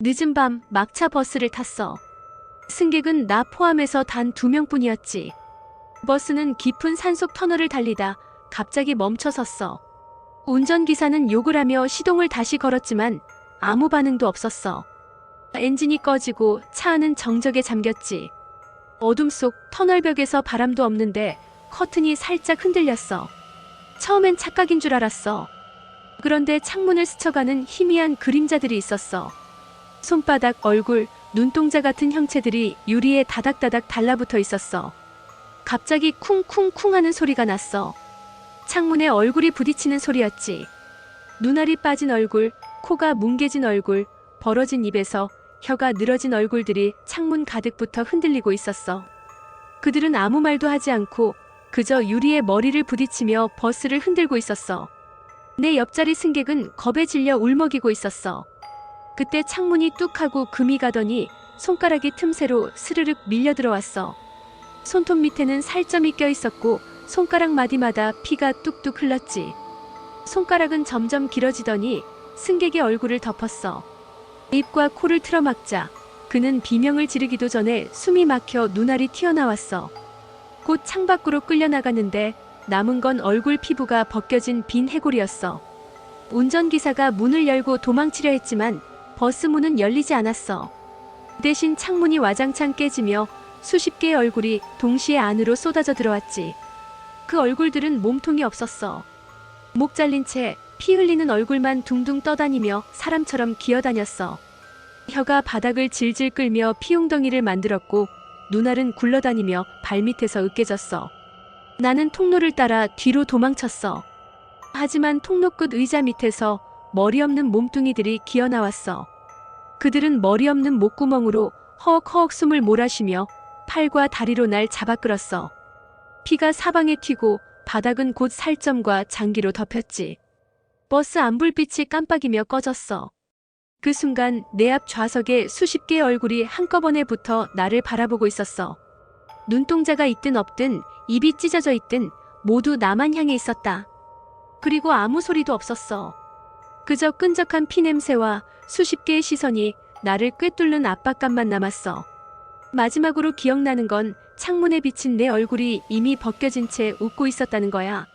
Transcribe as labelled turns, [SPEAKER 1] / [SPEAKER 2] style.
[SPEAKER 1] 늦은 밤 막차 버스를 탔어. 승객은 나 포함해서 단 2명뿐이었지. 버스는 깊은 산속 터널을 달리다 갑자기 멈춰섰어. 운전기사는 욕을 하며 시동을 다시 걸었지만 아무 반응도 없었어. 엔진이 꺼지고 차 안은 정적에 잠겼지. 어둠 속 터널벽에서 바람도 없는데 커튼이 살짝 흔들렸어. 처음엔 착각인 줄 알았어. 그런데 창문을 스쳐가는 희미한 그림자들이 있었어. 손바닥, 얼굴, 눈동자 같은 형체들이 유리에 다닥다닥 달라붙어 있었어. 갑자기 쿵쿵쿵 하는 소리가 났어. 창문에 얼굴이 부딪히는 소리였지. 눈알이 빠진 얼굴, 코가 뭉개진 얼굴, 벌어진 입에서 혀가 늘어진 얼굴들이 창문 가득부터 흔들리고 있었어. 그들은 아무 말도 하지 않고 그저 유리에 머리를 부딪히며 버스를 흔들고 있었어. 내 옆자리 승객은 겁에 질려 울먹이고 있었어. 그때 창문이 뚝 하고 금이 가더니 손가락이 틈새로 스르륵 밀려 들어왔어. 손톱 밑에는 살점이 껴 있었고 손가락 마디마다 피가 뚝뚝 흘렀지. 손가락은 점점 길어지더니 승객의 얼굴을 덮었어. 입과 코를 틀어막자 그는 비명을 지르기도 전에 숨이 막혀 눈알이 튀어나왔어. 곧 창밖으로 끌려나갔는데 남은 건 얼굴 피부가 벗겨진 빈 해골이었어. 운전기사가 문을 열고 도망치려 했지만 버스 문은 열리지 않았어. 대신 창문이 와장창 깨지며 수십 개의 얼굴이 동시에 안으로 쏟아져 들어왔지. 그 얼굴들은 몸통이 없었어. 목 잘린 채 피 흘리는 얼굴만 둥둥 떠다니며 사람처럼 기어다녔어. 혀가 바닥을 질질 끌며 피웅덩이를 만들었고 눈알은 굴러다니며 발밑에서 으깨졌어. 나는 통로를 따라 뒤로 도망쳤어. 하지만 통로 끝 의자 밑에서 머리 없는 몸뚱이들이 기어나왔어. 그들은 머리 없는 목구멍으로 허헉허헉 숨을 몰아쉬며 팔과 다리로 날 잡아 끌었어. 피가 사방에 튀고 바닥은 곧 살점과 장기로 덮였지. 버스 안불빛이 깜빡이며 꺼졌어. 그 순간 내 앞 좌석에 수십 개의 얼굴이 한꺼번에 붙어 나를 바라보고 있었어. 눈동자가 있든 없든 입이 찢어져 있든 모두 나만 향해 있었다. 그리고 아무 소리도 없었어. 그저 끈적한 피냄새와 수십 개의 시선이 나를 꿰뚫는 압박감만 남았어. 마지막으로 기억나는 건 창문에 비친 내 얼굴이 이미 벗겨진 채 웃고 있었다는 거야.